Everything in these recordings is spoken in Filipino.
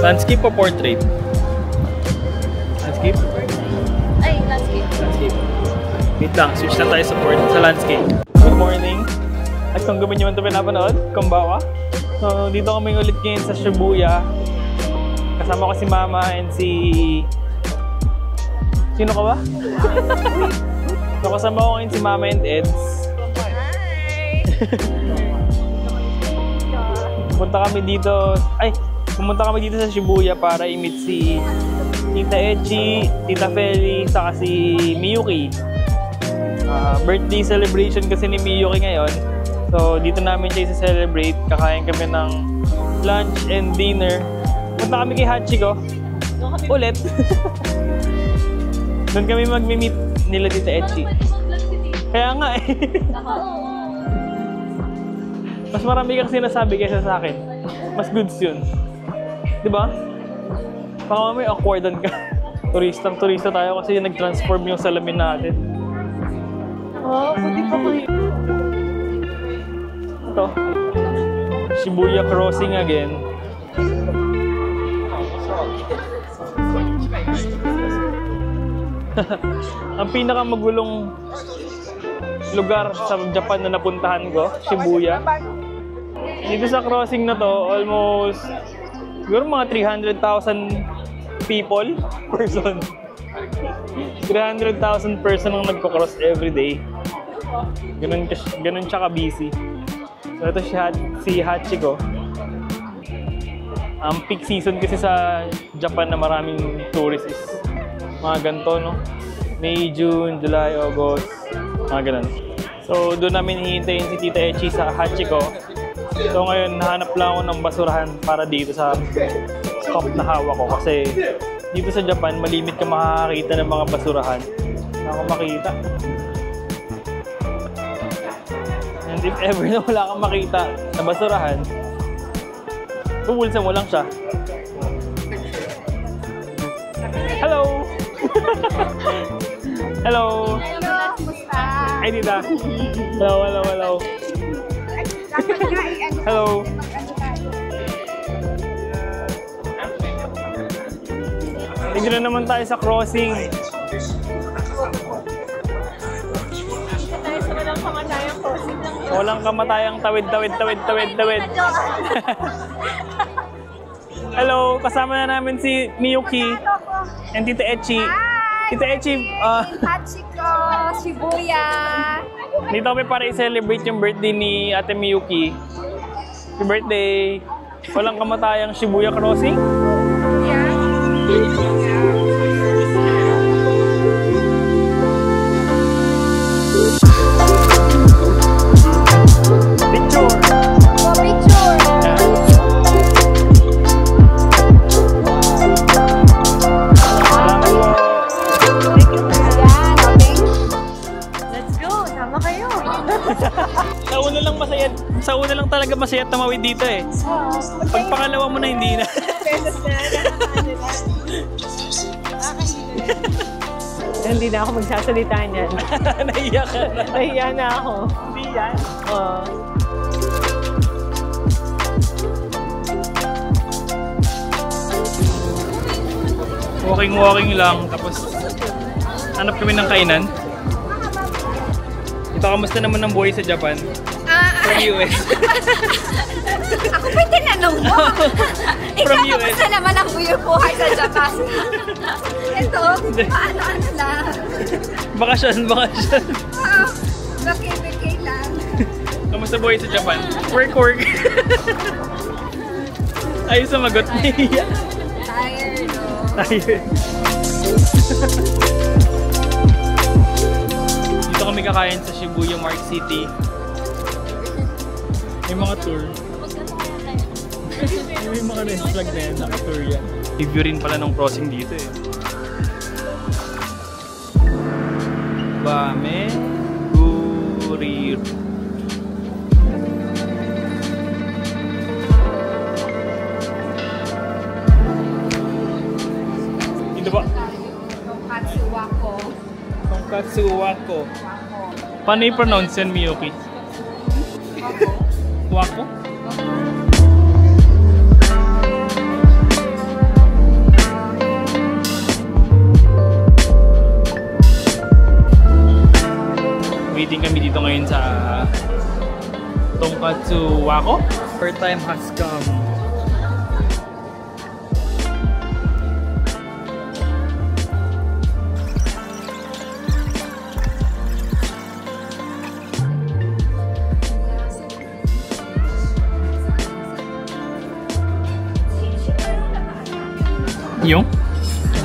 Landscape o portrait? Landscape? Ay, landscape. Landscape. Wait lang, switch lang tayo sa landscape. Good morning. At kung gabi nyo man ito pinapanood, kumbawa. So, dito kami ulit ngayon sa Shibuya. Kasama ko si Mama and si... Sino ka ba? So, kasama ko ngayon si Mama and Eds. Pumunta kami dito sa Shibuya para i-meet si Tita Echi, Tita Feli, saka si Miyuki. Birthday celebration kasi ni Miyuki ngayon. So dito namin siya i-celebrate. Kakain kami ng lunch and dinner. Punta kami kay Hachiko. Ulit. Doon kami mag-meet nila Tita Echi. Kaya nga eh. Mas marami kang sinasabi kaysa sa akin. Mas goods yun. Diba? Baka mamaya awkwardan ka. Turista tayo kasi nag-transform yung salamin natin. Puti pa ko yun. Ito. Shibuya crossing again. Ang pinakamagulong lugar sa Japan na napuntahan ko, Shibuya. Dito sa crossing na to, almost siguro mga 300,000 people, person. 300,000 person ang nagko-cross every day. Ganun siya ka-busy. So ito si Hachiko. Ang peak season kasi sa Japan na maraming tourists is mga ganito, no? May, June, July, August, mga ganun. So doon namin hihintayin si Tita Echi sa Hachiko. So ngayon, nahanap lang ako ng basurahan para dito sa stop na hawak ko. Kasi dito sa Japan, malimit ka makakakita ng mga basurahan. Wala akong makita. And if ever na wala kang makita na basurahan, bubulsan mo lang siya. Hello! Hello! Ay, Tita. Hello. Hello. Tignan na naman tayo sa crossing. Walang kamatayang tawid. Hello, kasama na namin si Miyuki and Tita Echi. Tita Echi, Hachiko, Shibuya. Dito kami para i-celebrate yung birthday ni Ate Miyuki. Happy birthday! Walang kamatayang Shibuya crossing? Yeah. Picture! Picture! Sa una lang talaga masaya tumawid dito eh. Pag pangalawa mo na, hindi na. Hindi na ako magsasalita niyan. Nahiya ka na. Nahiya na ako. Hindi yan? Oo. Walking lang. Tapos hanap kami ng kainan. Ito, kamusta naman ang buhay sa Japan? From US. Ako ba tinanong mo? Ikaw, kamusta naman ang buhay sa Japan? Ito, paano lang? Bakasyon. Bakay lang. Kamusta buhay sa Japan? Work. Ayos na magot niya. Tired, Tired. Dito kami kakain sa Shibuya Mark City. May mga tour. May mga rest flag na yan, naka-tour yan. Review rin pala ng crossing dito eh. Bame Gurir. Dito ba? Tonkatsu Wako. Paano i-pronounce yan, Miyuki? Wako? Waiting kami dito ngayon sa Tonkatsu Wako. Our time has come. Yung?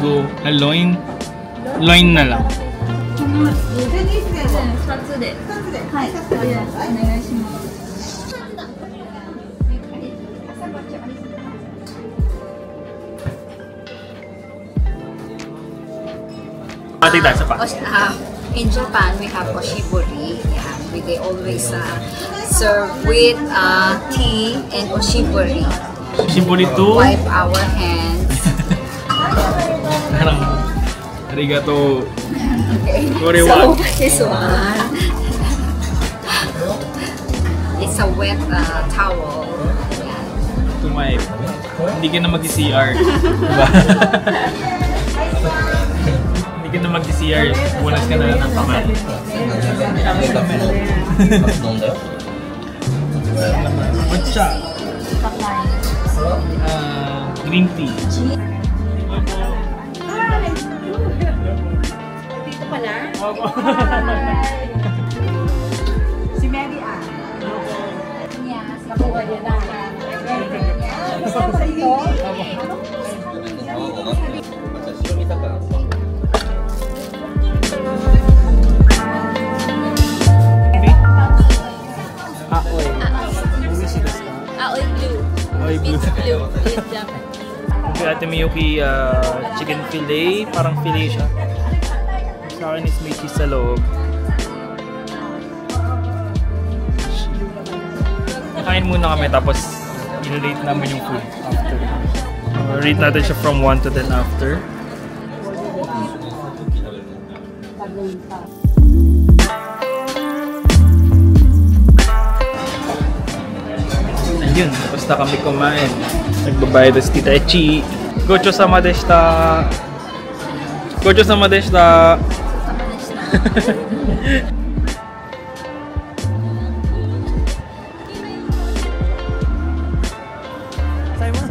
Go. Loin? Loin na lang. 2つで。はい。お願いします。In Japan, we have oshibori. Yeah, they always serve with tea and oshibori. Oshibori to? Wipe our hands. Parang arigato. Okay. Korewa. So this one, it's a wet towel. To my, hindi ka na mag-CR. Diba? Hindi ka na mag-CR. Bunas ka na lang ng kamay. Matcha. Green tea. Dito pala? Opo. Si Mary Ann. Yes, nakuha niya na. Gusto mo ito? Aoy. Aoy blue. Aoy blue. Blue. Kay Ate Miyuki, chicken fillet. Parang fillet siya. Sa akin is may cheese sa loob. Nakain muna kami tapos i-rate namin yung food after. Rate natin siya from 1 to 10 after. Ayun, tapos na kami kumain. Nagbabayad si Tita Echi. Gocho sama deshita. Gocho sama deshita. Say mo.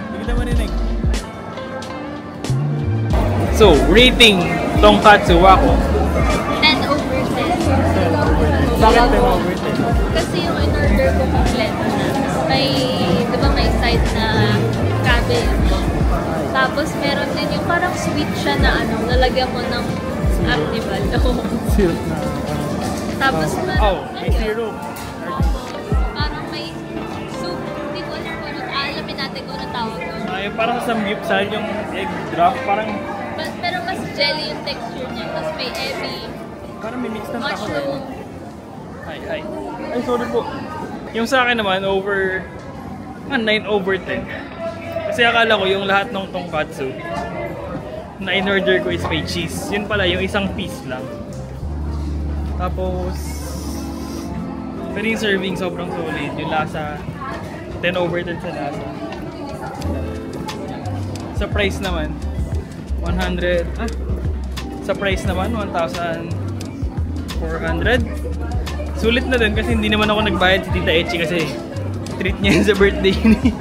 Hindi kita marinig. So, rating Tonkatsu Wako. 10 over 10. Bakit 10 over 10? Kasi yung in-order ko kompleto na. May, di ba may side na cabbage. Tapos meron din yung parang sweet siya na ano, nalagyan mo ng actival. Syrup na. Tapos may syrup. parang may soup. Hindi ko alam kung ano. Alamin natin kung ano tawag doon. Yung parang sa samgyupsal yung egg drop, parang Pero mas jelly yung texture niya. Tapos may ebi, parang may mix ng taho. mushroom. Hi. Ay, sorry po. Yung sa akin naman, over 9 over 10. Kasi akala ko yung lahat ng tonkatsu na in-order ko is may cheese. Yun pala, yung isang piece lang. Tapos, pero yung serving sobrang solid. Yung lasa, 10 over 10 sa lasa. Sa price naman, 100. Sa price naman, 1,400. Sulit na din kasi hindi naman ako nagbayad si Tita Echi kasi treat niya sa birthday ni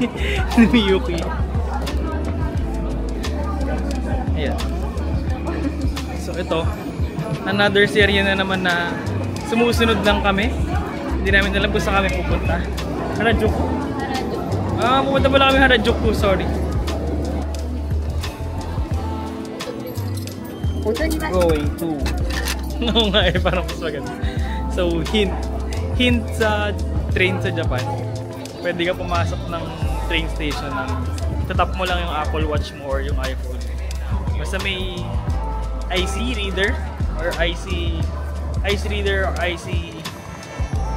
Miyuki. Ayan. So ito, another serye na naman na sumusunod lang kami. Hindi namin alam kung saan kami pupunta. Harajuku. Pupunta pala kami Harajuku, sorry. Going to. Oo nga eh, parang mas maganda. So, hint sa train sa Japan. Pwede ka pumasok ng train station ng itatap mo lang yung Apple Watch mo or yung iPhone. Basta may IC reader or IC reader or IC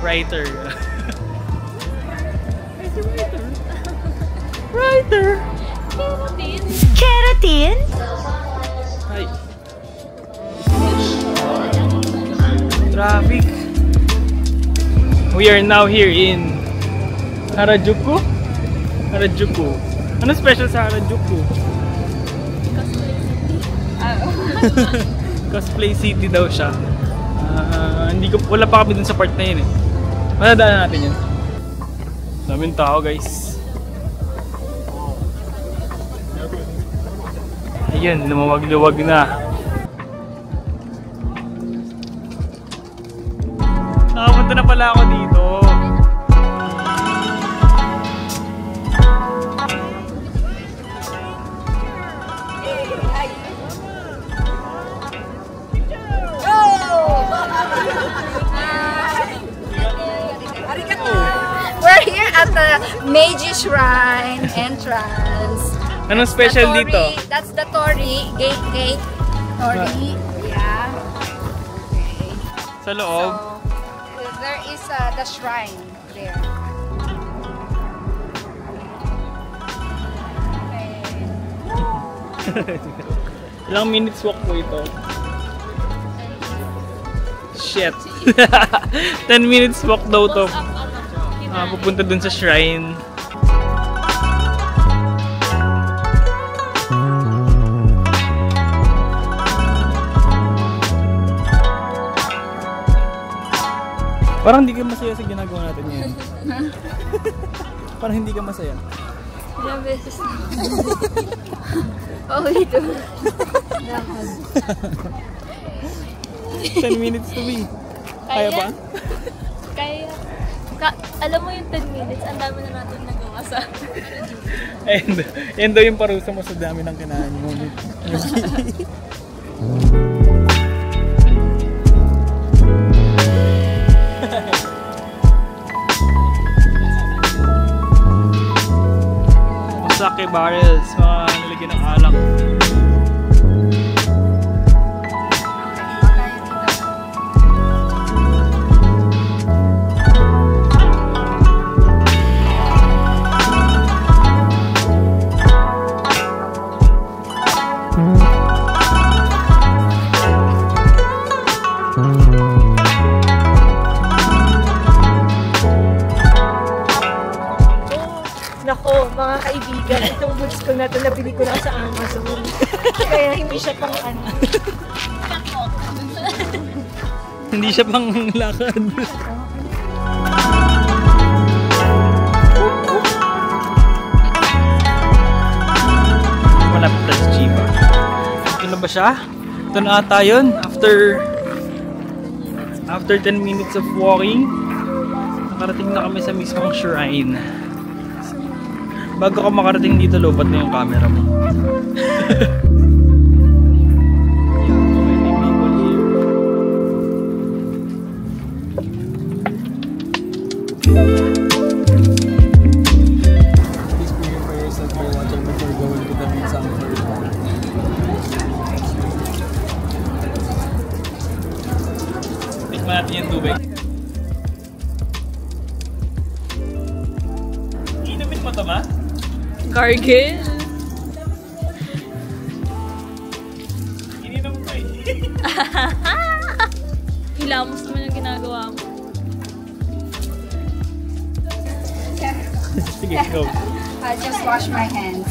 writer. IC writer. Keratin? Hi. Traffic. We are now here in Harajuku. Harajuku. Ano special sa Harajuku? Cosplay City daw siya. Wala pa kami dun sa part na yun eh. Madadaanan natin yun. Daming tao guys. Ayun, lumawag-luwag na. Nakapunta na pala ako dito. We're here at the Meiji Shrine entrance. Anong special The Tori, dito? That's the Tori, gate. Tori, yeah. Okay. Sa loob? So, there is the shrine there. Ilang minutes walk po ito? Shit. 10 minutes walk daw to. Pupunta dun sa shrine. Parang hindi ka masaya sa ginagawa natin ngayon. Parang hindi ka masaya. Ilang beses na. Oh, ito. 10 minutes to be. Kaya ba? Kaya. Alam mo yung 10 minutes, ang dami na natin nagawa sa... Yan daw yung parusa mo sa dami ng kinain mo. Sake barrels, mga nilagyan ng alak. Nako, mga kaibigan, itong boots ko na ito, nabili ko na sa Amazon. Kaya hindi siya pang ano. Hindi siya pang lakad. Malapit na si Chiba. Ito na ba siya? Ito na ata yun. After 10 minutes of walking, nakarating na kami sa mismong shrine. Bago ka makarating dito, lobat na yung camera mo. Please pray your prayers that you're watching before going to the Midsummer. Tikman natin yung tubig. Inumin mo ito, ma? Gargle. Ininom ko eh. Hilamos naman yung ginagawa mo. Sige, go. I'll just wash my hands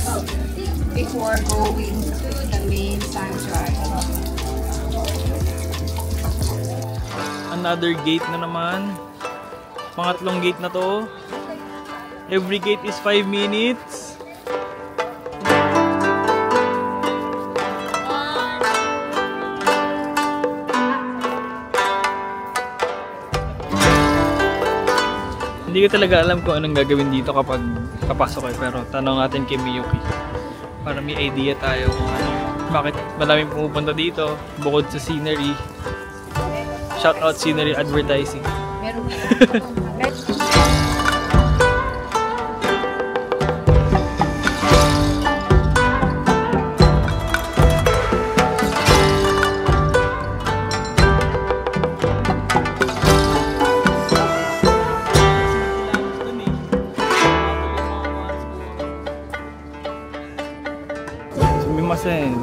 before going to the main sanctuary. Another gate na naman. Pangatlong gate na to. Every gate is 5 minutes. Hindi ko talaga alam kung anong gagawin dito kapag papasok kayo, pero tanong natin kay Miyuki para may idea tayo kung ano, bakit maraming pumupunta dito bukod sa scenery. Shout out scenery advertising. Sumimasen.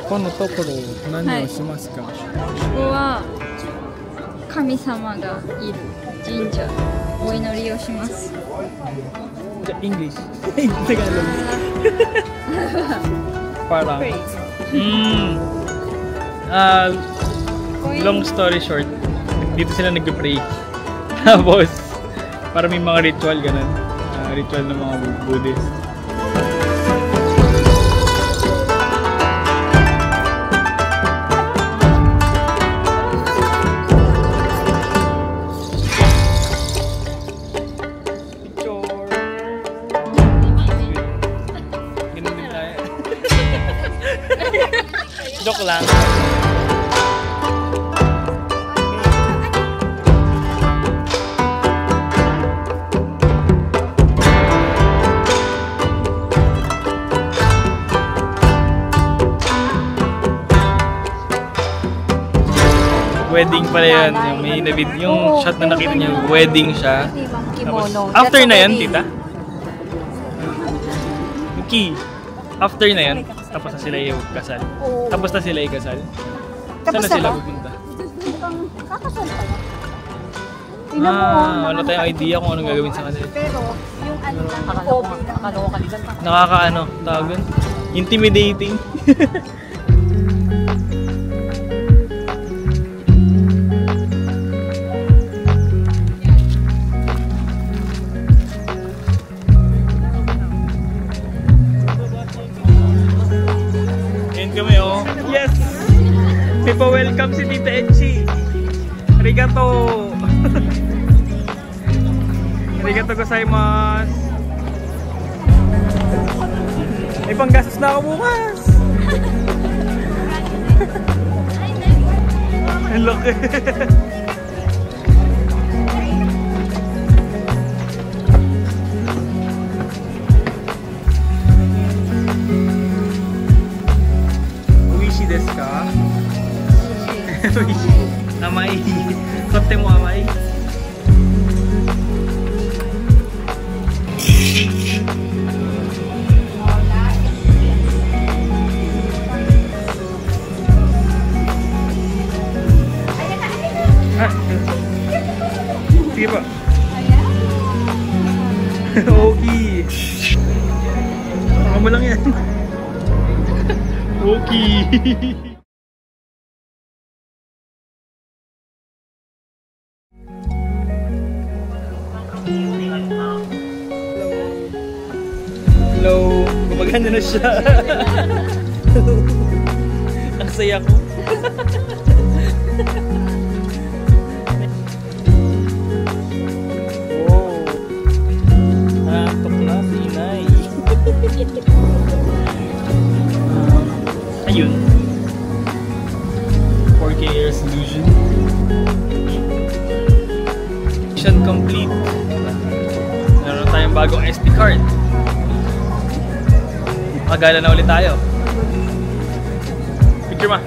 Kono tokoro nani o shimasu ka? ここは神様がいる神社、お祈りをします。 English. Tagalog. Parang. Long story short, dito sila nagpe-pray. Tapos, para may mga ritual, ganun. Ritual ng mga Buddhist. Joke lang. Wedding pala yun. Yung may yung shot na nakita niyo, wedding siya. Tapos, after na yan, tita? Key. After na yan, tapos na sila ikasal. Tapos na sila ikasal. Saan na sila pupunta? Kakasal pa na. Wala tayong idea kung anong gagawin sa kanila. Pero, yung ano lang, Nakakaano, tawagan? Intimidating. Yes! May pa-welcome si Tita Echi. Arigato! Arigato gozaimasu. May panggastos na ako bukas! Ang laki! Amai, kote mo amai. Sige pa. Okay. Ano lang yan? Okay. Hello, gumaganda na siya. Ang saya ko. Oh, nakaktok na si Inay. Ayun. 4K resolution. Mission complete. Meron tayong bagong SD card. Magala na ulit tayo. Picture ma.